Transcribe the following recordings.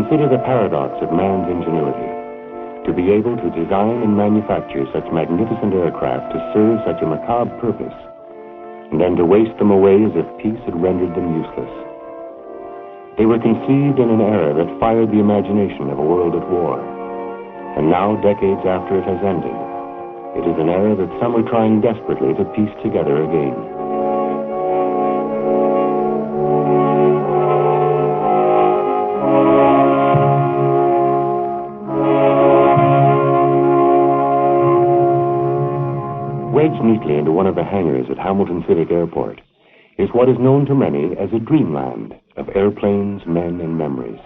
Consider the paradox of man's ingenuity. To be able to design and manufacture such magnificent aircraft to serve such a macabre purpose, and then to waste them away as if peace had rendered them useless. They were conceived in an era that fired the imagination of a world at war. And now, decades after it has ended, it is an era that some are trying desperately to piece together again. Wedged neatly into one of the hangars at Hamilton Civic Airport is what is known to many as a dreamland of airplanes, men, and memories.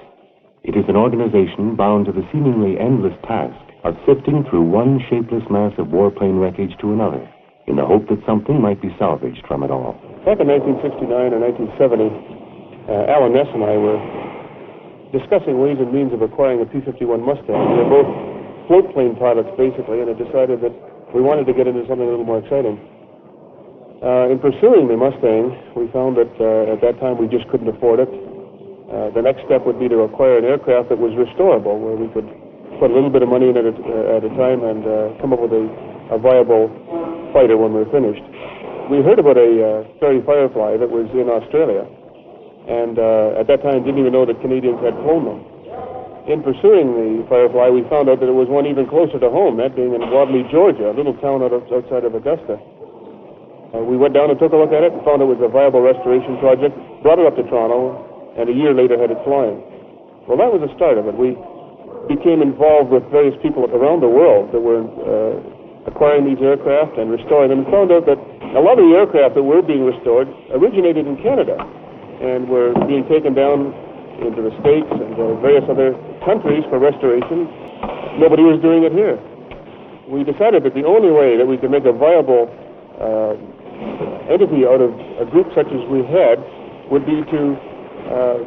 It is an organization bound to the seemingly endless task of sifting through one shapeless mass of warplane wreckage to another, in the hope that something might be salvaged from it all. Back in 1969 or 1970, Alan Ness and I were discussing ways and means of acquiring a P-51 Mustang. We were both float plane pilots, basically, and had decided that we wanted to get into something a little more exciting. In pursuing the Mustang, we found that at that time we just couldn't afford it. The next step would be to acquire an aircraft that was restorable, where we could put a little bit of money in it at a time and come up with a viable fighter when we were finished. We heard about a Fairey Firefly that was in Australia, and at that time didn't even know that Canadians had flown them. In pursuing the Firefly, we found out that there was one even closer to home, that being in Wadley, Georgia, a little town outside of Augusta. We went down and took a look at it and found it was a viable restoration project, brought it up to Toronto, and a year later had it flying. Well, that was the start of it. We became involved with various people around the world that were acquiring these aircraft and restoring them, and found out that a lot of the aircraft that were being restored originated in Canada and were being taken down into the States and various other countries for restoration. Nobody was doing it here. We decided that the only way that we could make a viable entity out of a group such as we had would be to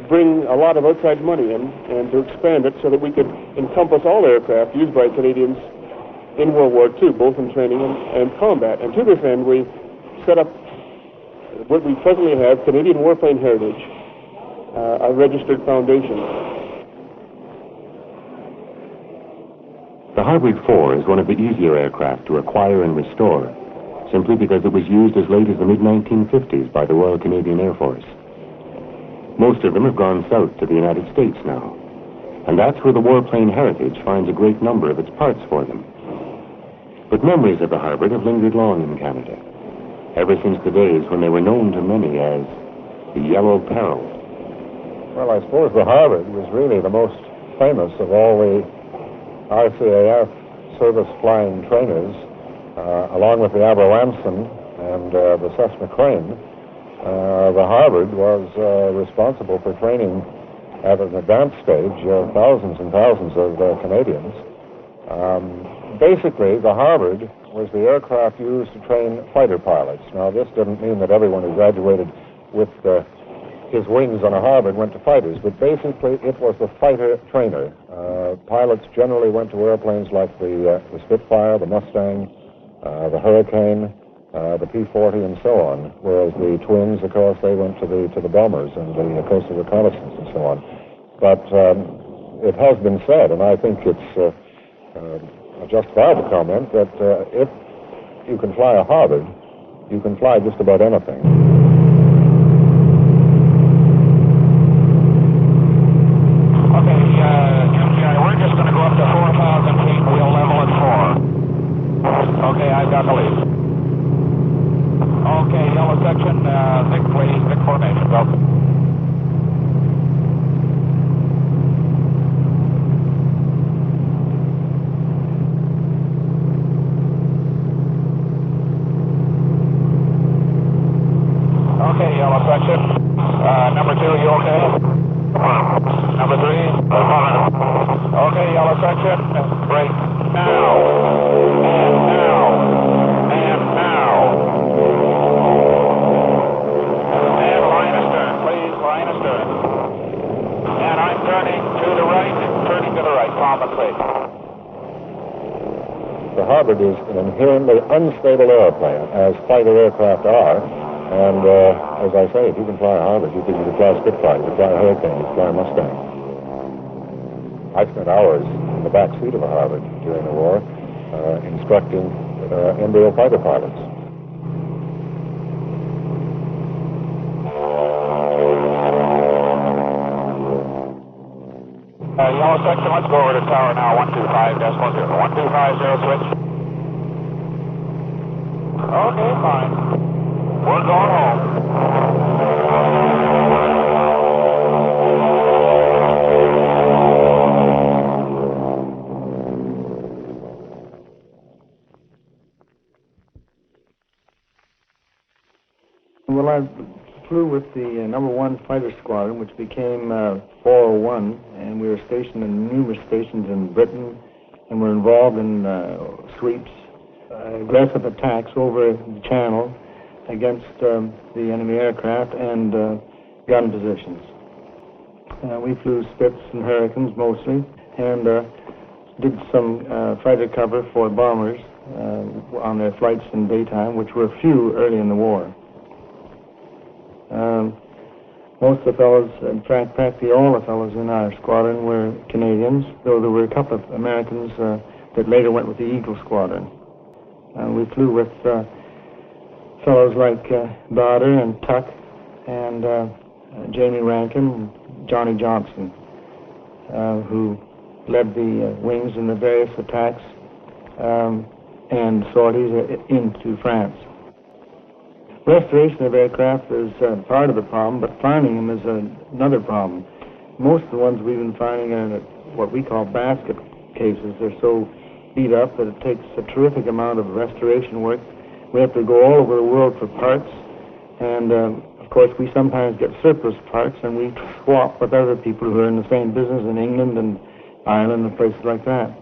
bring a lot of outside money in and to expand it so that we could encompass all aircraft used by Canadians in World War II, both in training and combat. And to this end, we set up what we presently have, Canadian Warplane Heritage, a registered foundation. The Harvard 4 is one of the easier aircraft to acquire and restore, simply because it was used as late as the mid-1950s by the Royal Canadian Air Force. Most of them have gone south to the United States now, and that's where the Warplane Heritage finds a great number of its parts for them. But memories of the Harvard have lingered long in Canada, ever since the days when they were known to many as the Yellow Peril. Well, I suppose the Harvard was really the most famous of all the RCAF service flying trainers, along with the Avro Anson and the Cessna Crane. The Harvard was responsible for training at an advanced stage thousands and thousands of Canadians. Basically, the Harvard was the aircraft used to train fighter pilots. Now, this didn't mean that everyone who graduated with his wings on a Harvard went to fighters, but basically it was the fighter trainer. Pilots generally went to airplanes like the Spitfire, the Mustang, the Hurricane, the P-40, and so on, whereas the twins, of course, they went to the bombers and the coastal reconnaissance and so on. But it has been said, and I think it's a justifiable comment, that if you can fly a Harvard, you can fly just about anything. Okay, I've got the lead. Okay, yellow section, Vic, please, Vic formation, go. Okay, yellow section. Number 2, you okay? Number 3? Okay, yellow section, break now. The Harvard is an inherently unstable airplane, as fighter aircraft are. And as I say, if you can fly a Harvard, you can fly a Spitfire, you can fly a Hurricane, you can fly a Mustang. I spent hours in the back seat of a Harvard during the war instructing embryo fighter pilots. Yellow section, let's go over to tower now, 125.0. 1250 switch. Okay, fine. We're going home. Well, I flew with the number 1 fighter squadron, which became 401, and we were stationed in numerous stations in Britain, and were involved in sweeps, aggressive attacks over the channel against the enemy aircraft and gun positions. We flew Spits and Hurricanes mostly, and did some fighter cover for bombers on their flights in daytime, which were few early in the war. Most of the fellows, in fact, practically all the fellows in our squadron were Canadians, though there were a couple of Americans that later went with the Eagle Squadron. We flew with fellows like Bader and Tuck and Jamie Rankin and Johnny Johnson, who led the wings in the various attacks and sorties into France. Restoration of aircraft is part of the problem, but finding them is another problem. Most of the ones we've been finding are what we call basket cases. They're so beat up that it takes a terrific amount of restoration work. We have to go all over the world for parts, and of course we sometimes get surplus parts, and we swap with other people who are in the same business in England and Ireland and places like that.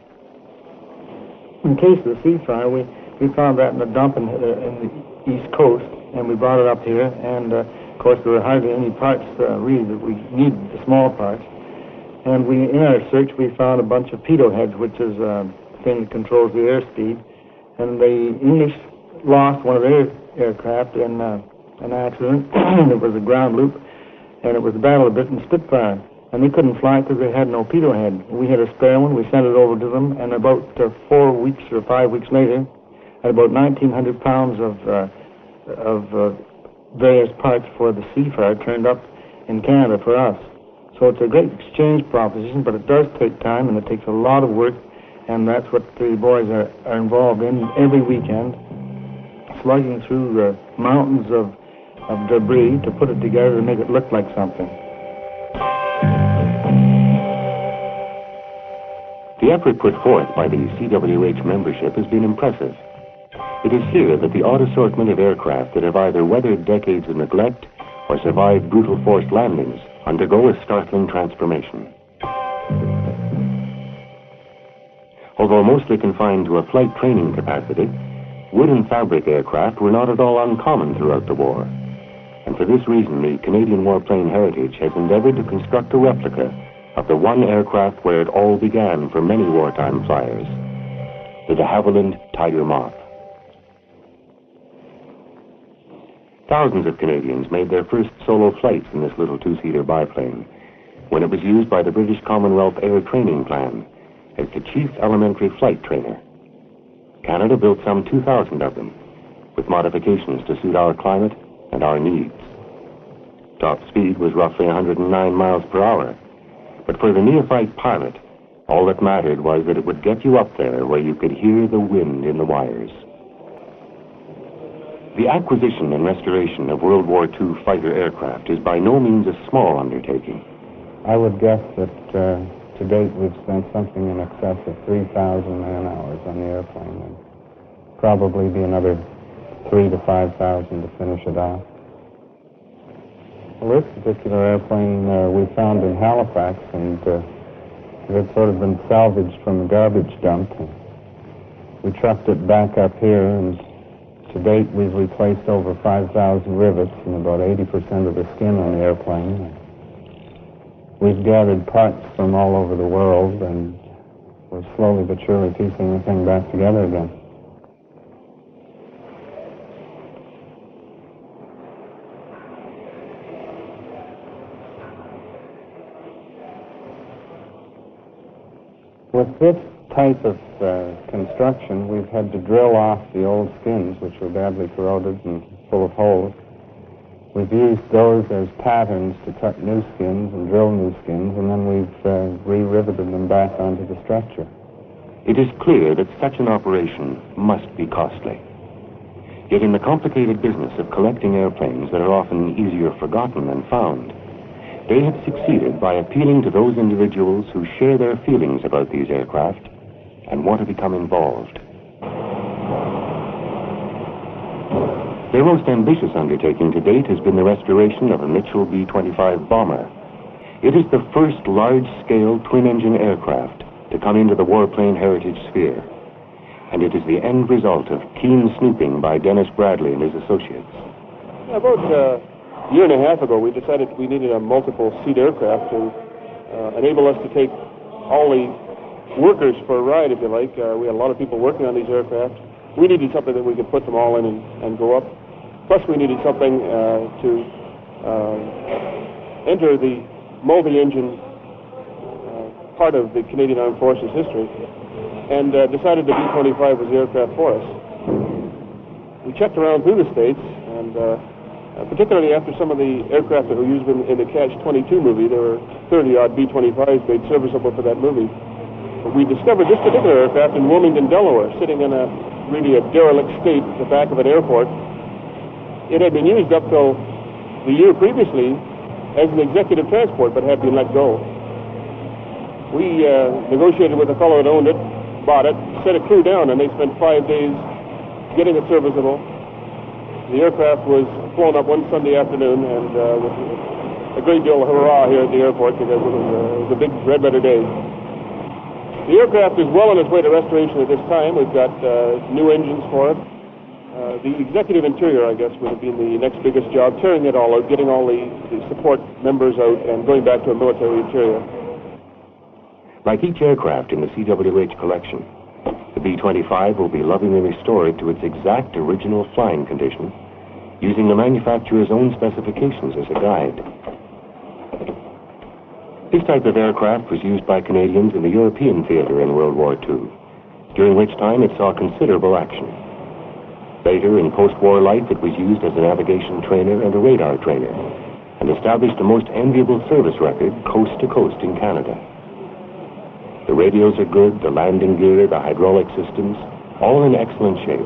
In the case of the Seafire, we found that in a dump in the East Coast, and we brought it up here, and of course there were hardly any parts really that we needed, the small parts. And in our search we found a bunch of pitot heads, which is a thing that controls the airspeed, and the English lost one of their aircraft in an accident. It was a ground loop, and it was the Battle of Britain Spitfire, and they couldn't fly because they had no pitot head. We had a spare one, we sent it over to them, and about 4 weeks or 5 weeks later, at about 1,900 pounds of various parts for the Seafire turned up in Canada for us. So it's a great exchange proposition, but it does take time, and it takes a lot of work, and that's what the boys are involved in every weekend, slugging through the mountains of debris to put it together to make it look like something. The effort put forth by the CWH membership has been impressive. It is clear that the odd assortment of aircraft that have either weathered decades of neglect or survived brutal forced landings undergo a startling transformation. Although mostly confined to a flight training capacity, wood and fabric aircraft were not at all uncommon throughout the war. And for this reason, the Canadian Warplane Heritage has endeavored to construct a replica of the one aircraft where it all began for many wartime flyers, the de Havilland Tiger Moth. Thousands of Canadians made their first solo flights in this little two-seater biplane when it was used by the British Commonwealth Air Training Plan as the chief elementary flight trainer. Canada built some 2,000 of them, with modifications to suit our climate and our needs. Top speed was roughly 109 miles per hour, but for the neophyte pilot, all that mattered was that it would get you up there where you could hear the wind in the wires. The acquisition and restoration of World War II fighter aircraft is by no means a small undertaking. I would guess that to date we've spent something in excess of 3,000 man-hours on the airplane, and probably be another 3,000 to 5,000 to finish it off. Well, this particular airplane we found in Halifax, and it had sort of been salvaged from a garbage dump. We trucked it back up here, and to date we've replaced over 5,000 rivets and about 80% of the skin on the airplane. We've gathered parts from all over the world, and we're slowly but surely piecing the thing back together again. With this type of construction, we've had to drill off the old skins, which were badly corroded and full of holes. We've used those as patterns to cut new skins and drill new skins, and then we've re-riveted them back onto the structure. It is clear that such an operation must be costly. Yet in the complicated business of collecting airplanes that are often easier forgotten than found, they have succeeded by appealing to those individuals who share their feelings about these aircraft and want to become involved. Their most ambitious undertaking to date has been the restoration of a Mitchell B-25 bomber. It is the first large-scale twin-engine aircraft to come into the warplane heritage sphere, and it is the end result of keen snooping by Dennis Bradley and his associates. About a year and a half ago, we decided we needed a multiple-seat aircraft to enable us to take all the workers for a ride, if you like. We had a lot of people working on these aircraft. We needed something that we could put them all in and go up. Plus, we needed something to enter the multi-engine part of the Canadian Armed Forces history, and decided the B-25 was the aircraft for us. We checked around through the States, and particularly after some of the aircraft that were used in the Catch-22 movie, there were 30-odd B-25s made serviceable for that movie. But we discovered this particular aircraft in Wilmington, Delaware, sitting in a derelict state at the back of an airport. It had been used up till the year previously as an executive transport, but had been let go. We negotiated with the fellow that owned it, bought it, sent a crew down, and they spent 5 days getting it serviceable. The aircraft was flown up one Sunday afternoon, and with a great deal of hurrah here at the airport, because it was a big red-letter day. The aircraft is well on its way to restoration at this time. We've got new engines for it. The executive interior, I guess, would have been the next biggest job, tearing it all out, getting all the support members out, and going back to a military interior. Like each aircraft in the CWH collection, the B-25 will be lovingly restored to its exact original flying condition, using the manufacturer's own specifications as a guide. This type of aircraft was used by Canadians in the European theater in World War II, during which time it saw considerable action. Later, in post-war life, it was used as a navigation trainer and a radar trainer, and established a most enviable service record coast to coast in Canada. The radios are good, the landing gear, the hydraulic systems, all in excellent shape.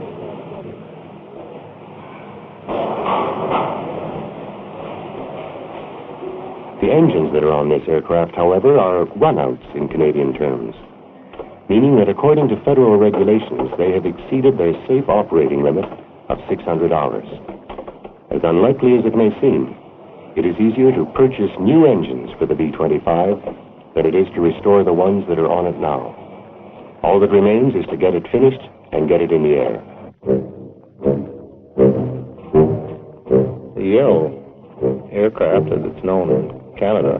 The engines that are on this aircraft, however, are runouts in Canadian terms. meaning that according to federal regulations, they have exceeded their safe operating limit of 600 hours. As unlikely as it may seem, it is easier to purchase new engines for the B-25 than it is to restore the ones that are on it now. All that remains is to get it finished and get it in the air. The Yale aircraft, as it's known in Canada,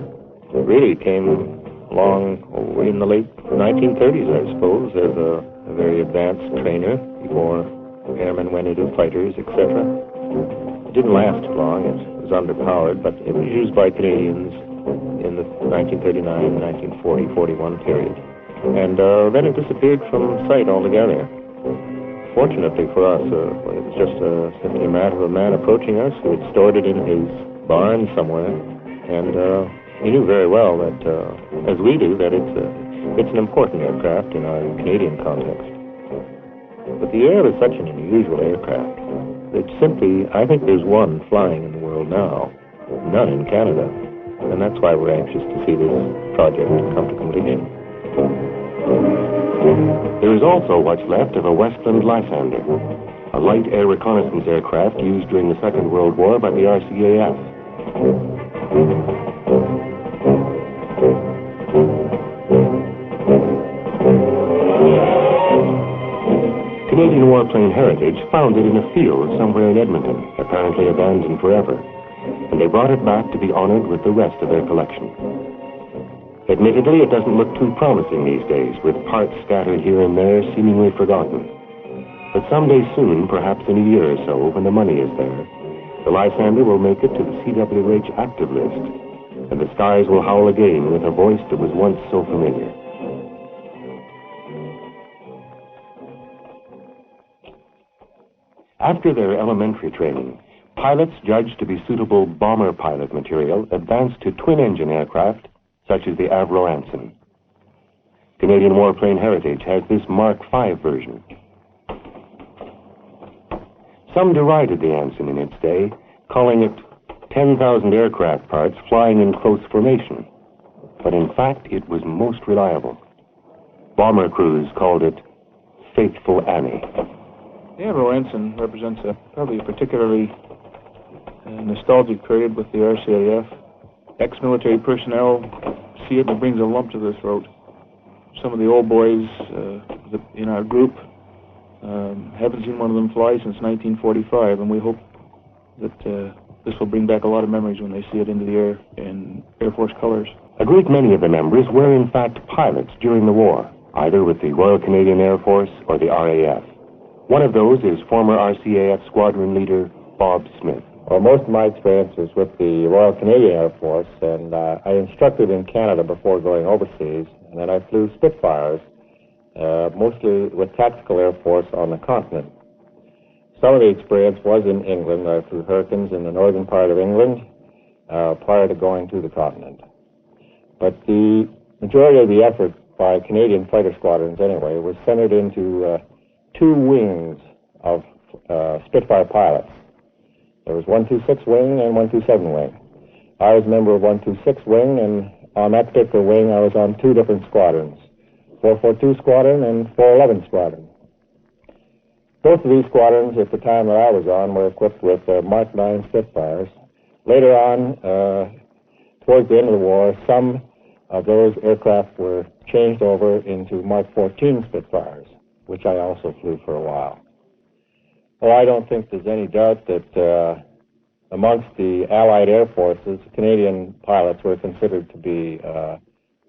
really came along in the late 1930s, I suppose, as a very advanced trainer before airmen went into fighters, etc. It didn't last long. It was underpowered, but it was used by Canadians in the 1939, 1940, 41 period. And then it disappeared from sight altogether. Fortunately for us, it was just simply a matter of a man approaching us who had stored it in his barn somewhere, and he knew very well that, as we do, that it's an important aircraft in our Canadian context. But the Yale is such an unusual aircraft that simply, I think there's one flying in the world now, none in Canada, and that's why we're anxious to see this project come to completion. There is also what's left of a Westland Lysander, a light air reconnaissance aircraft used during the Second World War by the RCAF. Canadian Warplane Heritage found it in a field somewhere in Edmonton, apparently abandoned forever, and they brought it back to be honored with the rest of their collection. Admittedly, it doesn't look too promising these days, with parts scattered here and there, seemingly forgotten. But someday soon, perhaps in a year or so, when the money is there, the Lysander will make it to the CWH active list, and the skies will howl again with a voice that was once so familiar. After their elementary training, pilots judged to be suitable bomber pilot material advanced to twin-engine aircraft, such as the Avro Anson. Canadian Warplane Heritage has this Mark V version. Some derided the Anson in its day, calling it 10,000 aircraft parts flying in close formation. But in fact, it was most reliable. Bomber crews called it Faithful Annie. The Avro Anson represents probably a particularly nostalgic period with the RCAF. Ex-military personnel see it and it brings a lump to their throat. Some of the old boys in our group haven't seen one of them fly since 1945, and we hope that this will bring back a lot of memories when they see it into the air in Air Force colors. A great many of the members were in fact pilots during the war, either with the Royal Canadian Air Force or the RAF. One of those is former RCAF squadron leader Bob Smith. Well, most of my experience was with the Royal Canadian Air Force, and I instructed in Canada before going overseas, and then I flew Spitfires, mostly with Tactical Air Force on the continent. Some of the experience was in England. I flew Hurricanes in the northern part of England prior to going to the continent. But the majority of the effort by Canadian fighter squadrons, anyway, was centered into two wings of Spitfire pilots. There was 126 wing and 127 wing. I was a member of 126 wing, and on that particular wing I was on two different squadrons, 442 Squadron and 411 Squadron. Both of these squadrons at the time that I was on were equipped with Mark 9 Spitfires. Later on, towards the end of the war, some of those aircraft were changed over into Mark 14 Spitfires, which I also flew for a while. Well, I don't think there's any doubt that amongst the Allied Air Forces, Canadian pilots were considered to be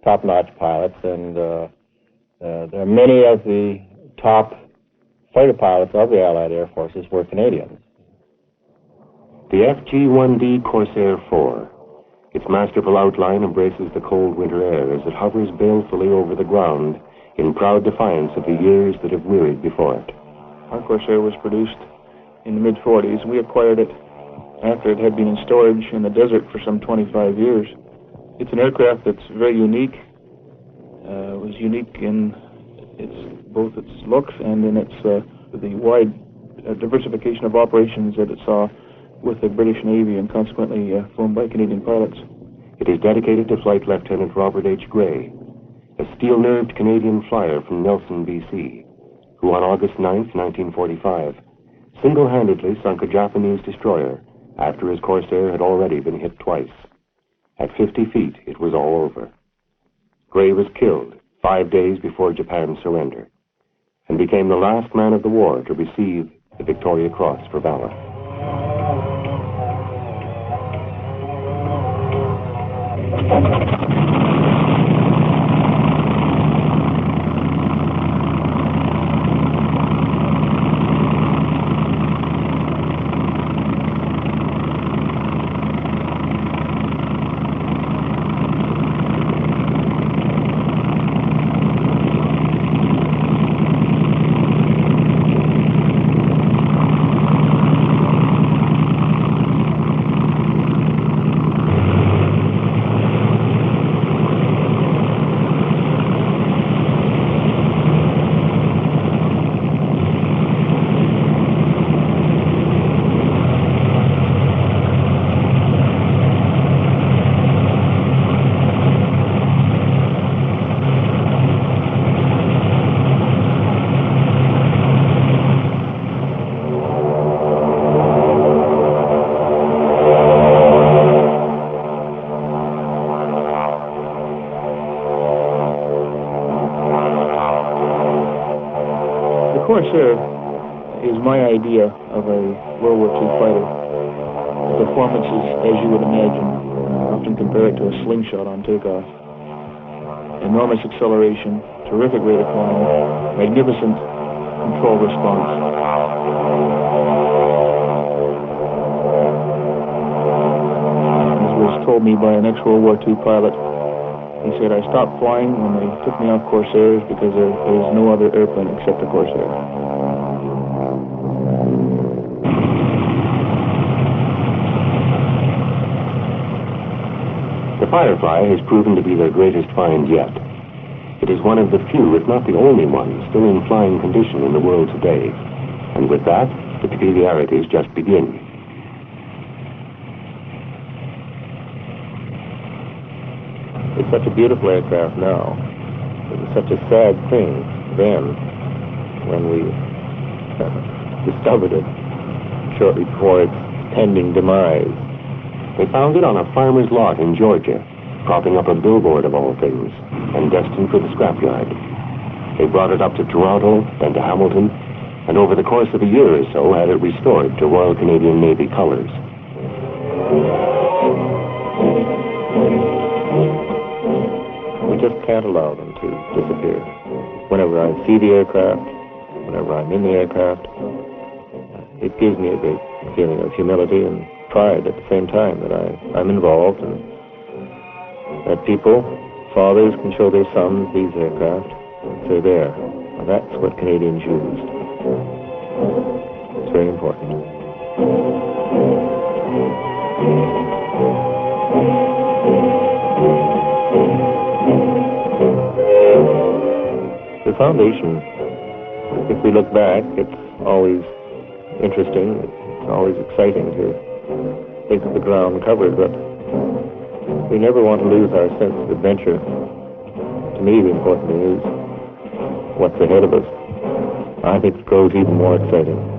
top-notch pilots, and there are many of the top fighter pilots of the Allied Air Forces were Canadians. The FG-1D Corsair 4. Its masterful outline embraces the cold winter air as it hovers balefully over the ground in proud defiance of the years that have wearied before it. Our Corsair was produced in the mid-40s. We acquired it after it had been in storage in the desert for some 25 years. It's an aircraft that's very unique. It was unique in both its looks and in its the wide diversification of operations that it saw with the British Navy and consequently flown by Canadian pilots. It is dedicated to Flight Lieutenant Robert H. Gray a steel-nerved Canadian flyer from Nelson, BC, who on August 9, 1945, single-handedly sunk a Japanese destroyer after his Corsair had already been hit twice. At 50 feet, it was all over. Gray was killed 5 days before Japan's surrender and became the last man of the war to receive the Victoria Cross for valor. Corsair is my idea of a World War II fighter. The performance is, as you would imagine, often compare it to a slingshot on takeoff. Enormous acceleration, terrific rate of climb, magnificent control response. As was told me by an ex-World War II pilot, he said, I stopped flying when they took me off Corsairs because there was no other airplane except the Corsair. The Firefly has proven to be their greatest find yet. It is one of the few, if not the only one, still in flying condition in the world today. And with that, the peculiarities just begin. It's such a beautiful aircraft now. It was such a sad thing then when we discovered it shortly before its pending demise. They found it on a farmer's lot in Georgia, propping up a billboard of all things, and destined for the scrapyard. They brought it up to Toronto, then to Hamilton, and over the course of a year or so had it restored to Royal Canadian Navy colors. We just can't allow them to disappear. Whenever I see the aircraft, whenever I'm in the aircraft, it gives me a great feeling of humility and pride at the same time that I'm involved and that people, fathers, can show their sons these aircraft and say, there, well, that's what Canadians used. It's very important. The foundation, if we look back, it's always interesting, it's always exciting to think of the ground covered, but we never want to lose our sense of adventure. To me, the important thing is what's ahead of us. I think it grows even more exciting.